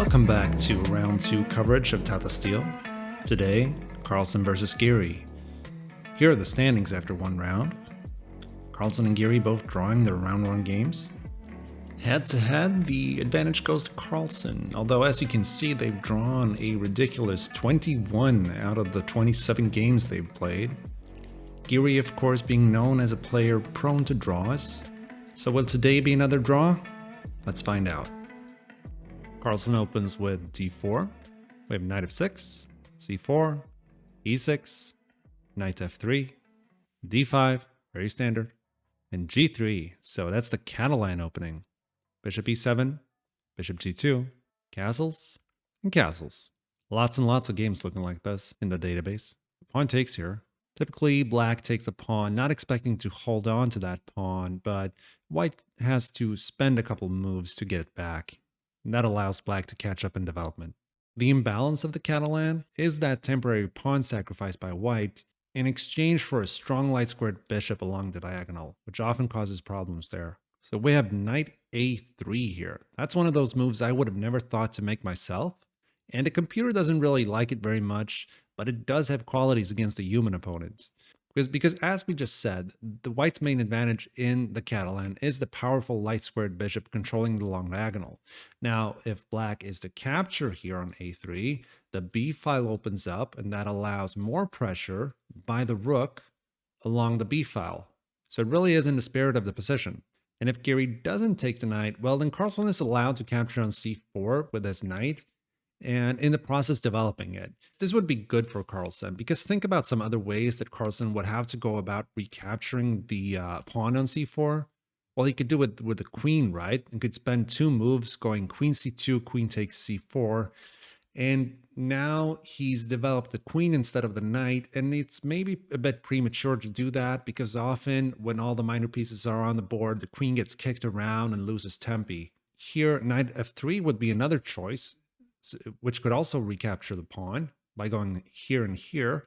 Welcome back to round 2 coverage of Tata Steel. Today, Carlsen versus Giri. Here are the standings after one round. Carlsen and Giri both drawing their round 1 games. Head to head, the advantage goes to Carlsen, although as you can see they've drawn a ridiculous 21 out of the 27 games they've played. Giri of course being known as a player prone to draws. So will today be another draw? Let's find out. Carlsen opens with d4. We have knight f6, c4, e6, knight f3, d5, very standard, and g3. So that's the Catalan opening. Bishop e7, bishop g2, castles, and castles. Lots and lots of games looking like this in the database. Pawn takes here. Typically, black takes the pawn, not expecting to hold on to that pawn, but white has to spend a couple moves to get it back. And that allows black to catch up in development. The imbalance of the Catalan is that temporary pawn sacrifice by white in exchange for a strong light-squared bishop along the diagonal, which often causes problems there. So we have knight a3 here. That's one of those moves I would have never thought to make myself, and the computer doesn't really like it very much, but it does have qualities against a human opponent. Because as we just said, the white's main advantage in the Catalan is the powerful light-squared bishop controlling the long diagonal. Now, if black is to capture here on a3, the b file opens up, and that allows more pressure by the rook along the b file. So it really is in the spirit of the position. And if Giri doesn't take the knight, well, then Carlsen is allowed to capture on c4 with his knight, and in the process developing it. This would be good for Carlsen, because think about some other ways that Carlsen would have to go about recapturing the pawn on c4. Well, he could do it with the queen, right? And could spend 2 moves going queen c2, queen takes c4. And now he's developed the queen instead of the knight, and it's maybe a bit premature to do that, because often when all the minor pieces are on the board, the queen gets kicked around and loses tempi. Here, knight f3 would be another choice, which could also recapture the pawn by going here and here.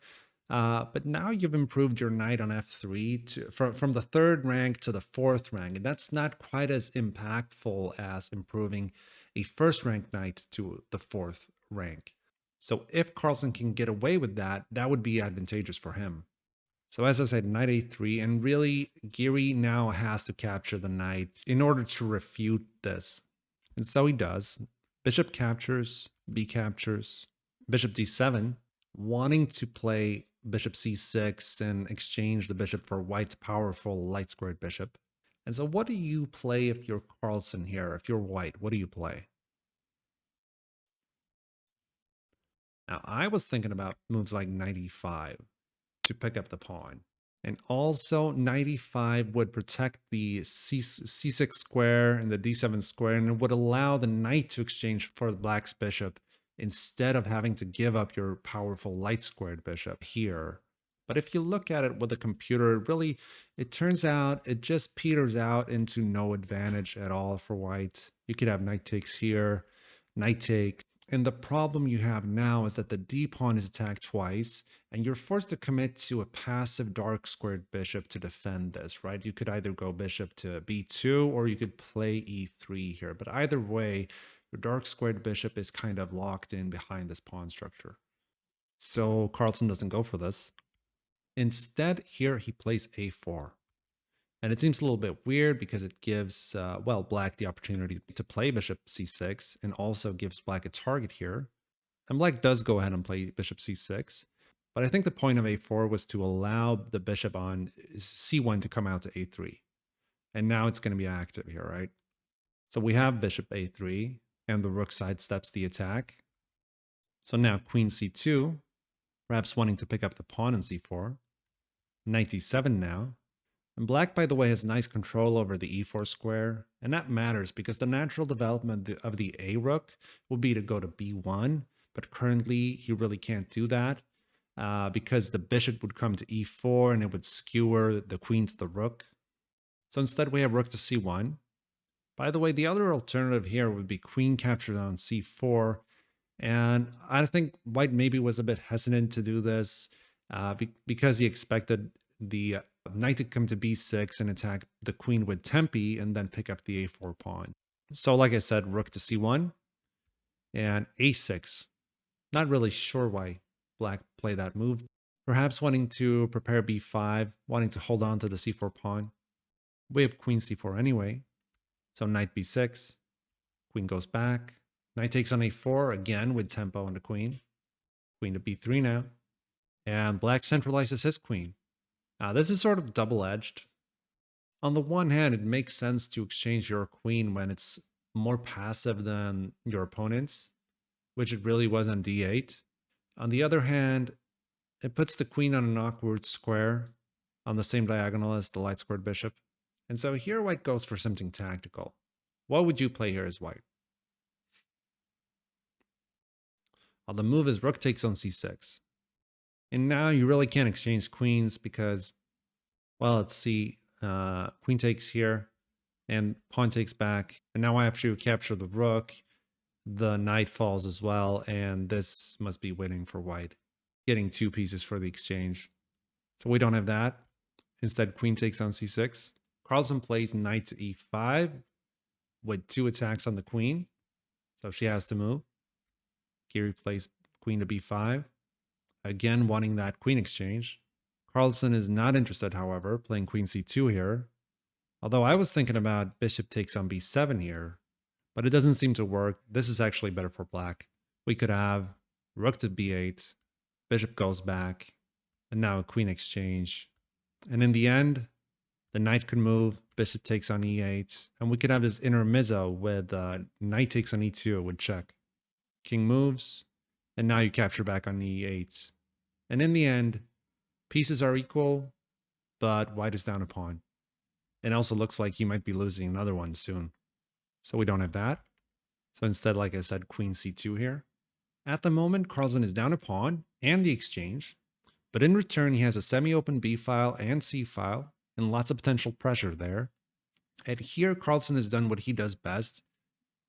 But now you've improved your knight on f3 from the 3rd rank to the 4th rank, and that's not quite as impactful as improving a 1st rank knight to the 4th rank. So if Carlsen can get away with that, that would be advantageous for him. So as I said, knight a3, and really Giri now has to capture the knight in order to refute this. And so he does. Bishop captures, b captures, bishop d7, wanting to play bishop c6 and exchange the bishop for white's powerful light-squared bishop. And so what do you play if you're Carlsen here? If you're white, what do you play? Now, I was thinking about moves like knight e5 to pick up the pawn. And also, knight e5 would protect the c6 square and the d7 square, and it would allow the knight to exchange for the black's bishop instead of having to give up your powerful light-squared bishop here. But if you look at it with the computer, really, it turns out it just peters out into no advantage at all for white. You could have knight takes here, knight take. And the problem you have now is that the d-pawn is attacked twice, and you're forced to commit to a passive dark squared bishop to defend this, right? You could either go bishop to b2, or you could play e3 here. But either way, your dark squared bishop is kind of locked in behind this pawn structure. So Carlsen doesn't go for this. Instead, here he plays a4. And it seems a little bit weird because it gives, well, black the opportunity to play bishop c6 and also gives black a target here. And black does go ahead and play bishop c6. But I think the point of a4 was to allow the bishop on c1 to come out to a3. And now it's going to be active here, right? So we have bishop a3, and the rook sidesteps the attack. So now queen c2, perhaps wanting to pick up the pawn on c4. Knight d7 now. And black, by the way, has nice control over the e4 square, and that matters because the natural development of the a rook would be to go to b1, but currently he really can't do that because the bishop would come to e4 and it would skewer the queen to the rook. So instead we have rook to c1. By the way, the other alternative here would be queen captured on c4, and I think white maybe was a bit hesitant to do this because he expected the knight to come to b6 and attack the queen with tempi and then pick up the a4 pawn. So like I said, rook to c1. And a6. Not really sure why black played that move. Perhaps wanting to prepare b5, wanting to hold on to the c4 pawn. We have queen c4 anyway. So knight b6. Queen goes back. Knight takes on a4 again with tempo on the queen. Queen to b3 now. And black centralizes his queen. Now this is sort of double-edged. On the one hand, it makes sense to exchange your queen when it's more passive than your opponent's, which it really was on d8. On the other hand, it puts the queen on an awkward square on the same diagonal as the light squared bishop. And so here white goes for something tactical. What would you play here as white? Well, the move is rook takes on c6. And now you really can't exchange queens because, well, let's see, queen takes here and pawn takes back. And now I have to capture the rook. The knight falls as well, and this must be winning for white, getting 2 pieces for the exchange. So we don't have that. Instead, queen takes on c6. Carlsen plays knight to e5 with 2 attacks on the queen, so she has to move. Giri plays queen to b5, again wanting that queen exchange. Carlsen is not interested, however, playing queen c2 here. Although I was thinking about bishop takes on b7 here, but it doesn't seem to work. This is actually better for black. We could have rook to b8, bishop goes back, and now a queen exchange. And in the end, the knight could move, bishop takes on e8, and we could have this intermezzo with knight takes on e2 with check. King moves, and now you capture back on e8. And in the end, pieces are equal, but white is down a pawn. It also looks like he might be losing another one soon. So we don't have that. So instead, like I said, queen c2 here. At the moment, Carlsen is down a pawn and the exchange, but in return, he has a semi-open b file and c file, and lots of potential pressure there. And here, Carlsen has done what he does best.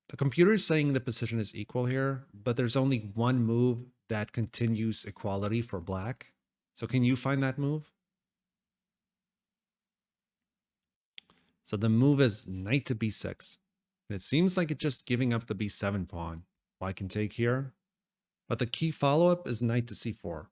The computer is saying the position is equal here, but there's only one move that continues equality for black. So can you find that move? So the move is knight to b6. And it seems like it's just giving up the b7 pawn. White can take here. But the key follow-up is knight to c4.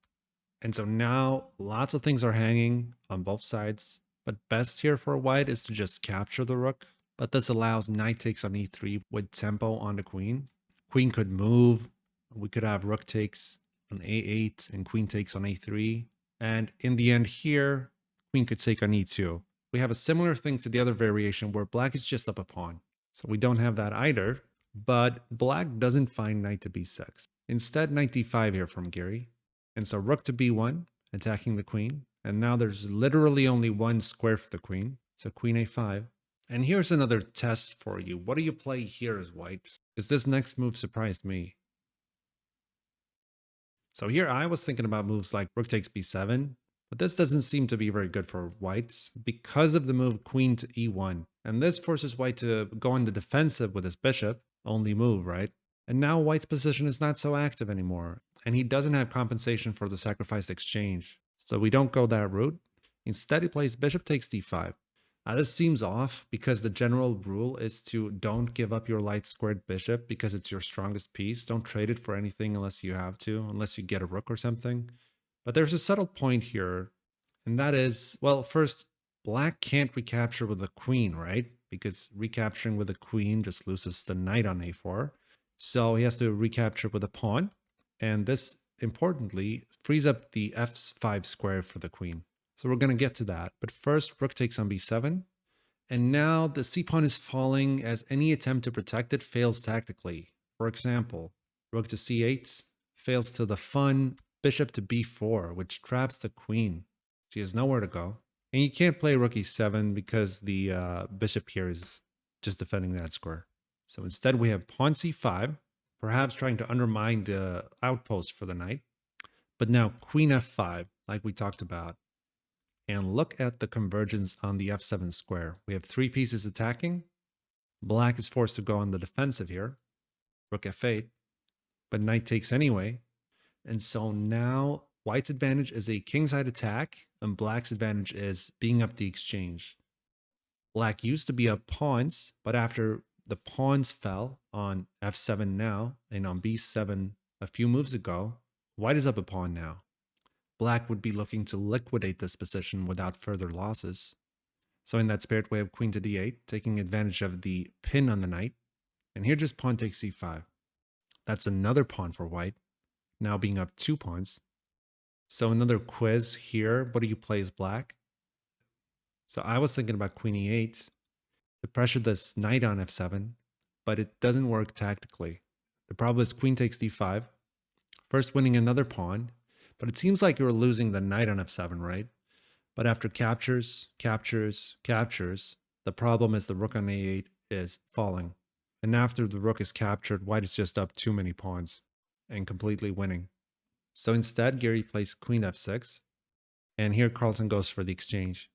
And so now lots of things are hanging on both sides. But best here for white is to just capture the rook. But this allows knight takes on e3 with tempo on the queen. Queen could move. We could have rook takes on a8 and queen takes on a3. And in the end here, queen could take on e2. We have a similar thing to the other variation where black is just up a pawn. So we don't have that either, but black doesn't find knight to b6. Instead, knight d5 here from Giri. And so rook to b1, attacking the queen. And now there's literally only one square for the queen. So queen a5. And here's another test for you. What do you play here as white? Because this next move surprised me. So here I was thinking about moves like rook takes b7, but this doesn't seem to be very good for white because of the move queen to e1. And this forces white to go on the defensive with his bishop, only move, right? And now white's position is not so active anymore, and he doesn't have compensation for the sacrificed exchange. So we don't go that route. Instead, he plays bishop takes d5. Now this seems off because the general rule is to don't give up your light squared bishop because it's your strongest piece. Don't trade it for anything unless you have to, unless you get a rook or something. But there's a subtle point here, and that is, well, first, black can't recapture with a queen, right? Because recapturing with a queen just loses the knight on a4. So he has to recapture with a pawn, and this, importantly, frees up the f5 square for the queen. So we're going to get to that. But first, rook takes on b7. And now the c-pawn is falling as any attempt to protect it fails tactically. For example, rook to c8 fails to the fun bishop to b4, which traps the queen. She has nowhere to go. And you can't play rook e7 because the bishop here is just defending that square. So instead we have pawn c5, perhaps trying to undermine the outpost for the knight. But now queen f5, like we talked about. And look at the convergence on the f7 square. We have 3 pieces attacking. Black is forced to go on the defensive here. Rook f8. But knight takes anyway. And so now white's advantage is a kingside attack, and black's advantage is being up the exchange. Black used to be up pawns, but after the pawns fell, on f7 now, and on b7 a few moves ago, white is up a pawn now. Black would be looking to liquidate this position without further losses. So in that spirit, we have queen to d8, taking advantage of the pin on the knight. And here just pawn takes c5. That's another pawn for white, now being up 2 pawns. So another quiz here. What do you play as black? So I was thinking about queen e8 to pressure this knight on f7, but it doesn't work tactically. The problem is queen takes d5, first winning another pawn, but it seems like you're losing the knight on f7, right? But after captures, the problem is the rook on a8 is falling. And after the rook is captured, white is just up too many pawns and completely winning. So instead, Giri plays queen f6, and here Carlsen goes for the exchange.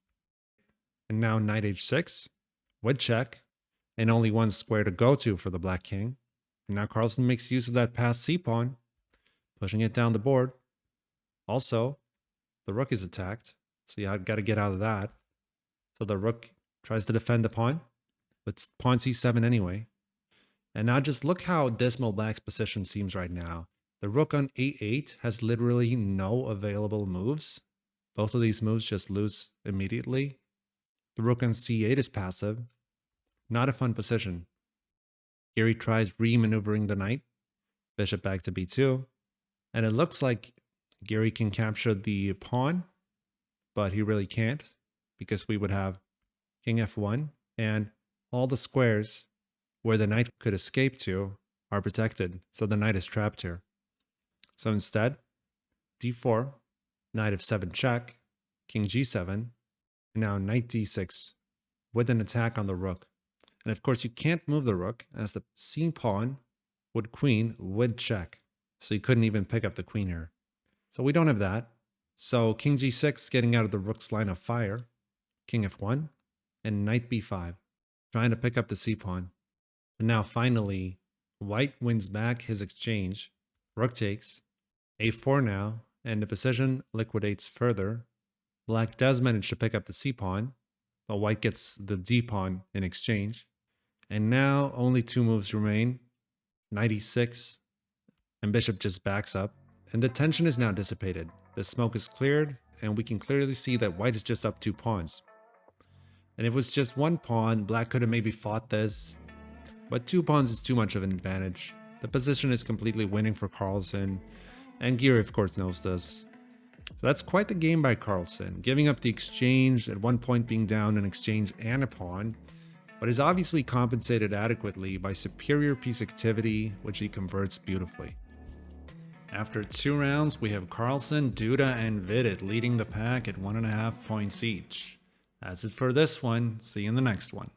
And now knight h6, with check, and only one square to go to for the black king. And now Carlsen makes use of that passed c-pawn, pushing it down the board. Also, the rook is attacked, so you got to get out of that. So the rook tries to defend the pawn, but pawn c7 anyway. And now just look how dismal black's position seems right now. The rook on a8 has literally no available moves. Both of these moves just lose immediately. The rook on c8 is passive. Not a fun position. Giri tries re-maneuvering the knight. Bishop back to b2. And it looks like Giri can capture the pawn, but he really can't, because we would have king f1, and all the squares where the knight could escape to are protected, so the knight is trapped here. So instead, d4, knight f7 check, king g7, and now knight d6 with an attack on the rook. And of course, you can't move the rook, as the c pawn with queen would check, so you couldn't even pick up the queen here. So we don't have that. So king g6 getting out of the rook's line of fire, king f1, and knight b5, trying to pick up the c-pawn. And now finally, white wins back his exchange. Rook takes, a4 now, and the position liquidates further. Black does manage to pick up the c-pawn, but white gets the d-pawn in exchange. And now only 2 moves remain, knight e6, and bishop just backs up. And the tension is now dissipated. The smoke is cleared, and we can clearly see that white is just up 2 pawns. And if it was just 1 pawn, black could have maybe fought this, but 2 pawns is too much of an advantage. The position is completely winning for Carlsen, and Giri of course knows this. So that's quite the game by Carlsen, giving up the exchange, at one point being down an exchange and a pawn, but is obviously compensated adequately by superior piece activity, which he converts beautifully. After 2 rounds, we have Carlsen, Duda, and Vidit leading the pack at 1.5 points each. That's it for this one. See you in the next one.